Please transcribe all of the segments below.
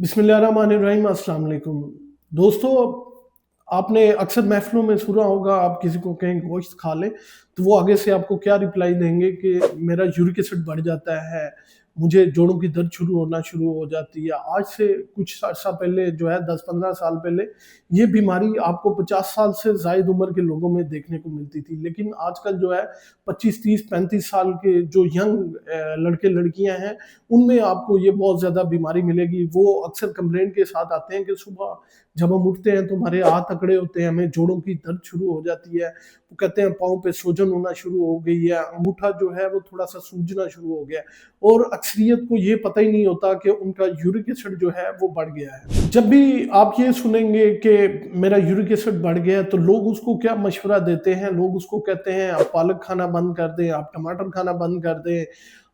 बिस्मिल्लाहिर्रहमानिर्रहीम, अस्सलाम वालेकुम। दोस्तों, आपने अक्सर महफ़िलों में सुना होगा, आप किसी को कहें गोश्त खा ले, तो वो आगे से आपको क्या रिप्लाई देंगे कि मेरा यूरिक एसिड बढ़ जाता है, मुझे जोड़ों की दर्द शुरू हो जाती है। आज से कुछ अर्सा पहले जो है 10-15 साल पहले ये बीमारी आपको 50 साल से ज़ायद उम्र के लोगों में देखने को मिलती थी। लेकिन आजकल जो है 25, 30, 35 साल के जो यंग लड़के-लड़कियाँ हैं, उनमें आपको ये बहुत ज़्यादा बीमारी मिलेगी। वो अक्सर कंप्लेंट के साथ आते हैं कि सुबह जब हम उठते हैं तो हमारे हाथ अकड़े होते हैं, हमें जोड़ों की दर्द शुरू हो जाती है। वो कहते हैं पाँव पे सूजन होना शुरू हो गई है, अंगूठा जो है वो थोड़ा-सा सूजना शुरू हो गया है और अक्सरियत को ये पता ही नहीं होता कि उनका यूरिक एसिड जो है वो बढ़ गया है। जब भी आप ये सुनेंगे कि मेरा यूरिक एसिड बढ़ गया है तो लोग उसको क्या मशवरा देते हैं, लोग उसको कहते हैं आप पालक खाना बंद कर दें, आप टमाटर खाना बंद कर दें,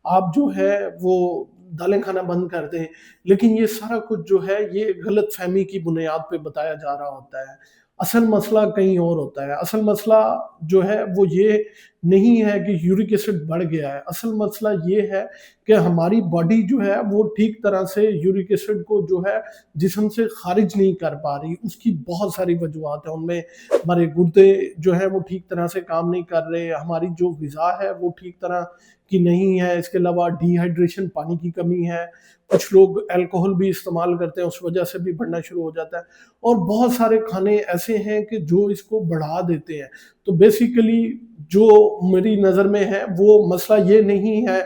आप जो है वो दालें खाना बंद कर दें। लेकिन ये सारा कुछ जो है ये गलतफ़हमी की बुनियाद पे बताया जा रहा होता है। असल मसला कहीं और होता है। असल मसला जो है वो ये नहीं है कि यूरिक एसिड बढ़ गया है। असल मसला ये है कि हमारी बॉडी जो है वो ठीक तरह से यूरिक एसिड को जो है जिस्म से ख़ारिज नहीं कर पा रही। उसकी बहुत सारी वजूहात हैं। उनमें हमारे गुर्दे जो हैं वो ठीक तरह से काम नहीं कर रहे, हमारी जो ग़िज़ा है वो ठीक तरह की नहीं है। इसके अलावा डिहाइड्रेशन, पानी की कमी है। कुछ लोग अल्कोहल भी इस्तेमाल करते हैं, उस वजह से भी बढ़ना शुरू हो जाता है और बहुत सारे खाने ऐसे हैं कि जो इसको बढ़ा देते हैं। तो बेसिकली जो मेरी नज़र में है वो मसला ये नहीं है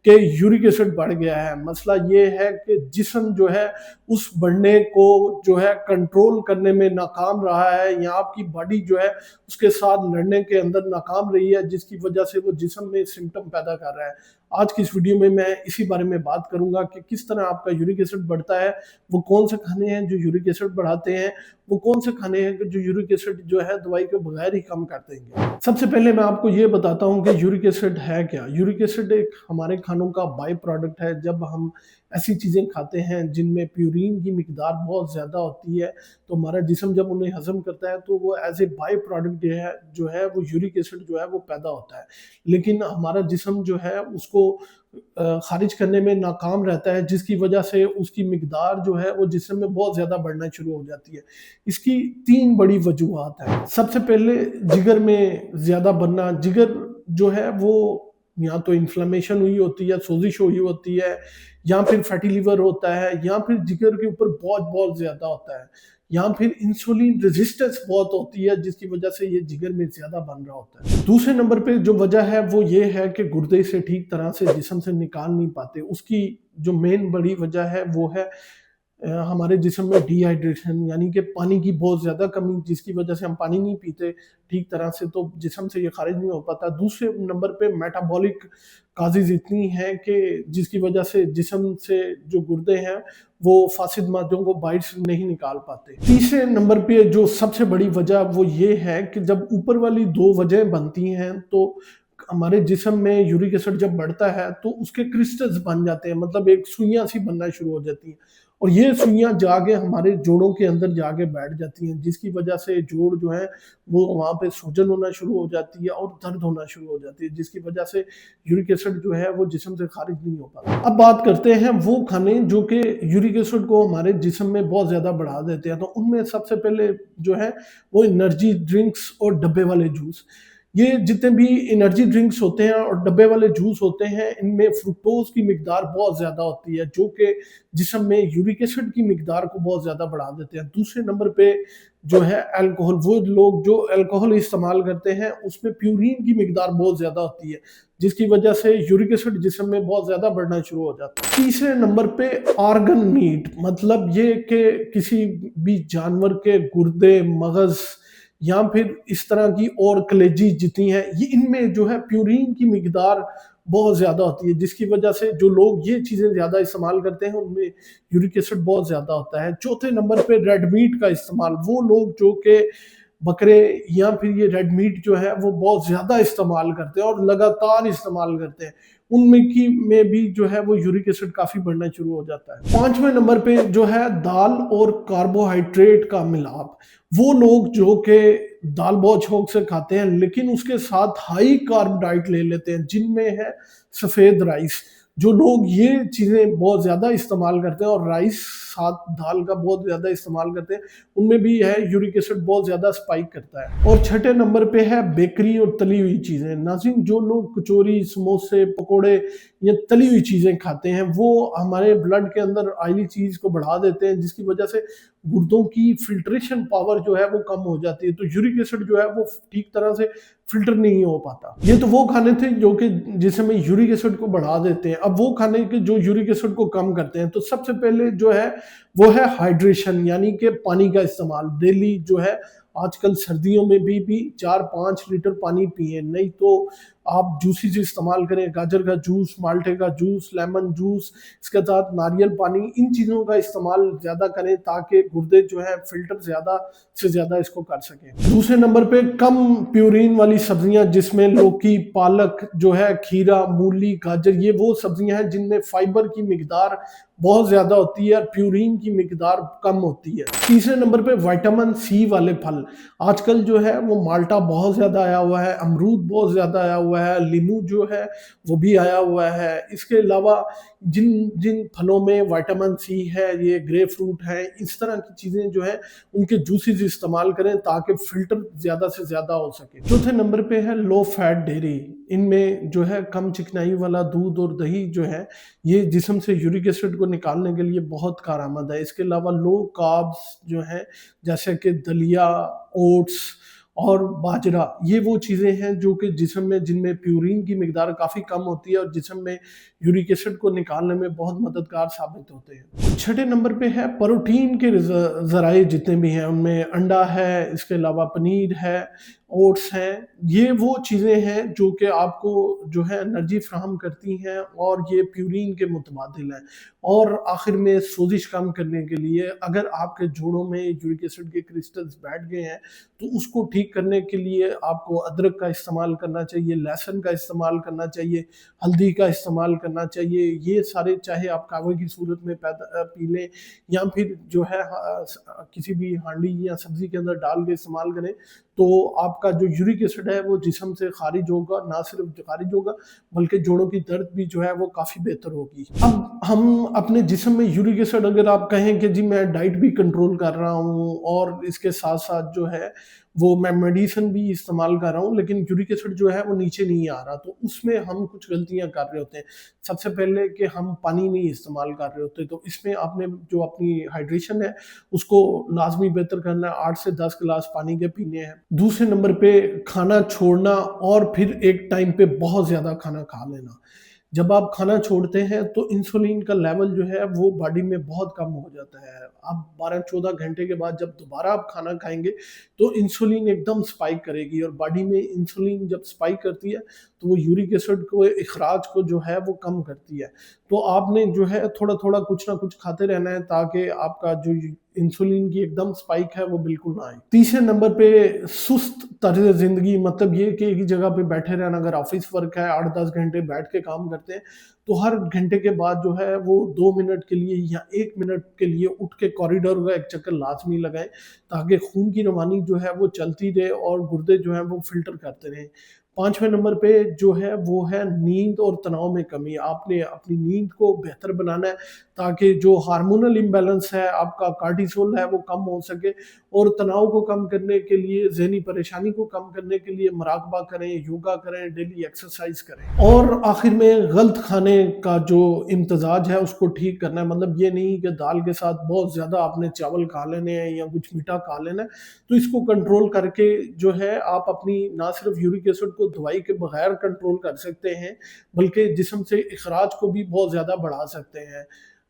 कि यूरिक एसिड बढ़ गया है, मसला ये है कि जिस्म जो है उस बढ़ने को जो है कंट्रोल करने में नाकाम रहा है या आपकी बॉडी जो है उसके साथ लड़ने के अंदर नाकाम रही है, जिसकी वजह से वो जिस्म में सिम्पटम पैदा कर रहा है। आज की इस वीडियो में मैं इसी बारे में बात करूँगा कि किस तरह आपका यूरिक एसिड बढ़ता है, वो कौन से खाने हैं जो यूरिक एसिड बढ़ाते हैं, वो कौन से खाने हैं जो यूरिक एसिड जो है दवाई के बगैर ही कम कर देंगे। सबसे पहले मैं आपको ये बताता हूँ कि यूरिक एसिड है क्या? यूरिक एसिड एक हमारे खानों का बाय प्रोडक्ट है। जब हम ऐसी चीज़ें खाते हैं जिनमें प्यूरीन की मिकदार बहुत ज़्यादा होती है, तो हमारा जिस्म जब उन्हें हज़म करता है तो वो एज़ ए बाय प्रोडक्ट जो है वो यूरिक एसिड जो है वो पैदा होता है। लेकिन हमारा जिस्म जो है उसको ख़ारिज करने में नाकाम रहता है, जिसकी वजह से उसकी मिकदार जो है वो जिस्म में बहुत ज़्यादा बढ़ना शुरू हो जाती है। इसकी 3 बड़ी वजूहात हैं। सबसे पहले जिगर में ज़्यादा बनना, जिगर जो है वो या तो इन्फ्लेमेशन हुई होती है, सोजिश हुई होती है या फिर फैटी लिवर होता है या फिर जिगर के ऊपर बोझ बहुत ज़्यादा होता है या फिर इंसुलिन रेजिस्टेंस बहुत होती है जिसकी वजह से ये जिगर में ज़्यादा बन रहा होता है। दूसरे नंबर पे जो वजह है वो ये है कि गुर्दे से ठीक तरह से जिस्म से निकाल नहीं पाते। उसकी जो मेन बड़ी वजह है वो है हमारे जिस्म में डिहाइड्रेशन यानी कि पानी की बहुत ज़्यादा कमी, जिसकी वजह से हम पानी नहीं पीते ठीक तरह से, तो जिस्म से ये खारिज नहीं हो पाता। दूसरे नंबर पे मेटाबॉलिक काज़ेज़ इतनी हैं कि जिसकी वजह से जिस्म से जो गुर्दे हैं वो फासिद मादों को बाहर से नहीं निकाल पाते। तीसरे नंबर पे जो सबसे बड़ी वजह वो ये है कि जब ऊपर वाली 2 वजह बनती हैं तो हमारे जिस्म में यूरिक एसिड जब बढ़ता है तो उसके क्रिस्टल्स बन जाते हैं, मतलब एक सुइयाँ सी बनना शुरू हो जाती हैं और ये सुइयाँ जाके हमारे जोड़ों के अंदर जाके बैठ जाती हैं, जिसकी वजह से जोड़ जो है वो वहाँ पे सूजन होना शुरू हो जाती है और दर्द होना शुरू हो जाती है, जिसकी वजह से यूरिक एसिड जो है वो जिस्म से खारिज नहीं हो पाता। अब बात करते हैं वो खाने जो कि यूरिक एसिड को हमारे जिस्म में बहुत ज़्यादा बढ़ा देते हैं, तो उनमें सबसे पहले जो है वो एनर्जी ड्रिंक्स और डब्बे वाले जूस। ये जितने भी एनर्जी ड्रिंक्स होते हैं और डब्बे वाले जूस होते हैं, इनमें फ्रुक्टोज़ की मिकदार बहुत ज़्यादा होती है, जो कि जिस्म में यूरिक एसिड की मिकदार को बहुत ज़्यादा बढ़ा देते हैं। दूसरे नंबर पे जो है अल्कोहल, वो लोग जो अल्कोहल इस्तेमाल करते हैं, उसमें प्यूरीन की मिकदार बहुत ज़्यादा होती है, जिसकी वजह से यूरिक एसिड जिस्म में बहुत ज़्यादा बढ़ना शुरू हो जाता है। तीसरे नंबर पे ऑर्गन मीट, मतलब ये कि किसी भी जानवर के गुर्दे, मगज़ या फिर इस तरह की और कलेजी जितनी है, ये इनमें जो है प्यूरीन की मिकदार बहुत ज़्यादा होती है, जिसकी वजह से जो लोग ये चीज़ें ज़्यादा इस्तेमाल करते हैं उनमें यूरिक एसिड बहुत ज़्यादा होता है। चौथे नंबर पे रेड मीट का इस्तेमाल, वो लोग जो कि बकरे या फिर ये रेड मीट जो है वो बहुत ज़्यादा इस्तेमाल करते हैं और लगातार इस्तेमाल करते हैं, में भी जो है वो यूरिक एसिड काफ़ी बढ़ना शुरू हो जाता है। 5वें नंबर पे जो है दाल और कार्बोहाइड्रेट का मिलाप, वो लोग जो कि दाल बहुत शौक से खाते हैं लेकिन उसके साथ हाई कार्ब डाइट ले लेते हैं जिनमें है सफ़ेद राइस, जो लोग ये चीज़ें बहुत ज़्यादा इस्तेमाल करते हैं और राइस साथ दाल का बहुत ज़्यादा इस्तेमाल करते हैं, उनमें भी है यूरिक एसिड बहुत ज़्यादा स्पाइक करता है। और छठे नंबर पे है बेकरी और तली हुई चीज़ें। नाज़रीन, जो लोग कचौरी, समोसे, पकोड़े या तली हुई चीज़ें खाते हैं, वो हमारे ब्लड के अंदर ऑयली चीज़ को बढ़ा देते हैं, जिसकी वजह से गुर्दों की फिल्ट्रेशन पावर जो है वो कम हो जाती है, तो यूरिक एसिड जो है वो ठीक तरह से फिल्टर नहीं हो पाता। ये तो वो खाने थे जो कि जिसमें यूरिक एसिड को बढ़ा देते हैं। अब वो खाने के जो यूरिक एसिड को कम करते हैं, तो सबसे पहले जो है वो है हाइड्रेशन, यानी कि पानी का इस्तेमाल। डेली जो है आजकल सर्दियों में भी 4-5 लीटर पानी पिए, नहीं तो आप जूसेस इस्तेमाल करें, गाजर का जूस, माल्टे का जूस, लेमन जूस, इसके साथ नारियल पानी, इन चीज़ों का इस्तेमाल ज़्यादा करें ताकि गुर्दे जो है फिल्टर ज़्यादा से ज़्यादा इसको कर सकें। दूसरे नंबर पे कम प्यूरिन वाली सब्जियां, जिसमें लौकी, पालक जो है, खीरा, मूली, गाजर, ये वो सब्जियां हैं जिनमें फाइबर की मिकदार बहुत ज़्यादा होती है और प्यूरिन की मिकदार कम होती है। तीसरे नंबर पे विटामिन सी वाले फल। आजकल जो है वो माल्टा बहुत ज़्यादा आया हुआ है, अमरूद बहुत ज़्यादा आया हुआ है, लीमू जो है वो भी आया हुआ है। इसके अलावा जिन जिन फलों में विटामिन सी है, ये ग्रे फ्रूट है, इस तरह की चीज़ें जो है उनके जूसेस इस्तेमाल करें ताकि फिल्टर ज़्यादा से ज़्यादा हो सके। चौथे नंबर पे है लो फैट डेयरी। इनमें जो है कम चिकनाई वाला दूध और दही जो है, ये जिस्म से यूरिक एसिड को निकालने के लिए बहुत कारआमद है। इसके अलावा लो कार्ब्स जो है, जैसे कि दलिया, ओट्स और बाजरा, ये वो चीज़ें हैं जो कि जिस्म में जिनमें प्यूरिन की मिकदार काफ़ी कम होती है और जिस्म में यूरिक एसिड को निकालने में बहुत मददगार साबित होते हैं। छठे नंबर पे है प्रोटीन के ज़राए जितने भी हैं, उनमें अंडा है, इसके अलावा पनीर है, ओट्स हैं। ये वो चीज़ें हैं जो कि आपको जो है एनर्जी फ्राहम करती हैं और ये प्यूरिन के मुतबादिल हैं। और आखिर में सोजिश कम करने के लिए, अगर आपके जोड़ों में यूरिक एसिड के क्रिस्टल्स बैठ गए हैं, तो उसको ठीक करने के लिए आपको अदरक का इस्तेमाल करना चाहिए, लहसुन का इस्तेमाल करना चाहिए, हल्दी का इस्तेमाल करना चाहिए। ये सारे, चाहे आप कहवे की सूरत में पी लें या फिर जो है किसी भी हांडी या सब्जी के अंदर डाल के इस्तेमाल करें, तो आपका जो यूरिक एसिड है वो जिस्म से खारिज होगा। ना सिर्फ खारिज होगा बल्कि जोड़ों की दर्द भी जो है वो काफ़ी बेहतर होगी। अब हम अपने जिस्म में यूरिक एसिड, अगर आप कहें कि जी मैं डाइट भी कंट्रोल कर रहा हूँ और इसके साथ साथ जो है वो मैं मेडिसिन भी इस्तेमाल कर रहा हूँ, लेकिन यूरिक एसिड जो है वो नीचे नहीं आ रहा, तो उसमें हम कुछ गलतियाँ कर रहे होते हैं। सबसे पहले कि हम पानी नहीं इस्तेमाल कर रहे होते, तो इसमें आपने जो अपनी हाइड्रेशन है उसको लाजमी बेहतर करना है। 8 से 10 गिलास पानी के पीने हैं। दूसरे नंबर पे खाना छोड़ना और फिर एक टाइम पे बहुत ज़्यादा खाना खा लेना। जब आप खाना छोड़ते हैं तो इंसुलिन का लेवल जो है वो बॉडी में बहुत कम हो जाता है। आप 12-14 घंटे के बाद जब दोबारा आप खाना खाएँगे तो इंसुलिन एकदम स्पाइक करेगी, और बॉडी में इंसुलिन जब स्पाइक करती है तो वो यूरिक एसिड को, इखराज को जो है वो कम करती है। तो आपने जो है थोड़ा-थोड़ा कुछ ना कुछ खाते रहना है ताकि आपका जो इंसुलिन की एकदम स्पाइक है वो बिल्कुल ना आए। तीसरे नंबर पे सुस्त तर्ज़ ज़िंदगी, मतलब ये कि एक ही जगह पे बैठे रहना। अगर ऑफिस वर्क है, 8-10 घंटे बैठ के काम करते हैं, तो हर घंटे के बाद जो है वो 2 मिनट के लिए या 1 मिनट के लिए उठ के कॉरिडोर का एक चक्कर लाज़मी लगाएँ, ताकि खून की रवानी जो है वो चलती रहे और गुर्दे जो हैं वो फ़िल्टर करते रहें। 5वें नंबर पे जो है वो है नींद और तनाव में कमी। आपने अपनी नींद को बेहतर बनाना है ताकि जो हार्मोनल इम्बैलेंस है, आपका कार्टिसोल है, वो कम हो सके। और तनाव को कम करने के लिए, ज़हनी परेशानी को कम करने के लिए मुराकबा करें, योगा करें, डेली एक्सरसाइज करें। और आखिर में गलत खाने का जो इम्तजाज है उसको ठीक करना है। मतलब ये नहीं कि दाल के साथ बहुत ज़्यादा आपने चावल खा लेने हैं या कुछ मीठा खा लेना है। तो इसको कंट्रोल करके जो है आप अपनी ना सिर्फ यूरिक एसिड को दवाई के बगैर कंट्रोल कर सकते हैं, बल्कि जिस्म से इखराज को भी बहुत ज़्यादा बढ़ा सकते हैं।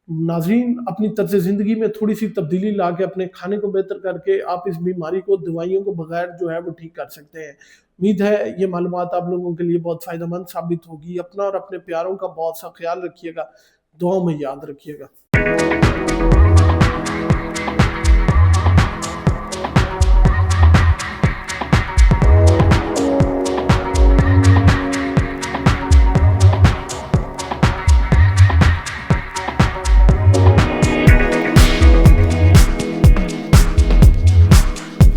नाज़रीन, अपनी तर्ज ज़िंदगी में थोड़ी सी तब्दीली ला के, अपने खाने को बेहतर करके आप इस बीमारी को दवाइयों के बगैर जो है वो ठीक कर सकते हैं। उम्मीद है ये मालूमात आप लोगों के लिए बहुत फ़ायदेमंद साबित होगी। अपना और अपने प्यारों का बहुत सा ख्याल रखिएगा। दुआओं में याद रखिएगा।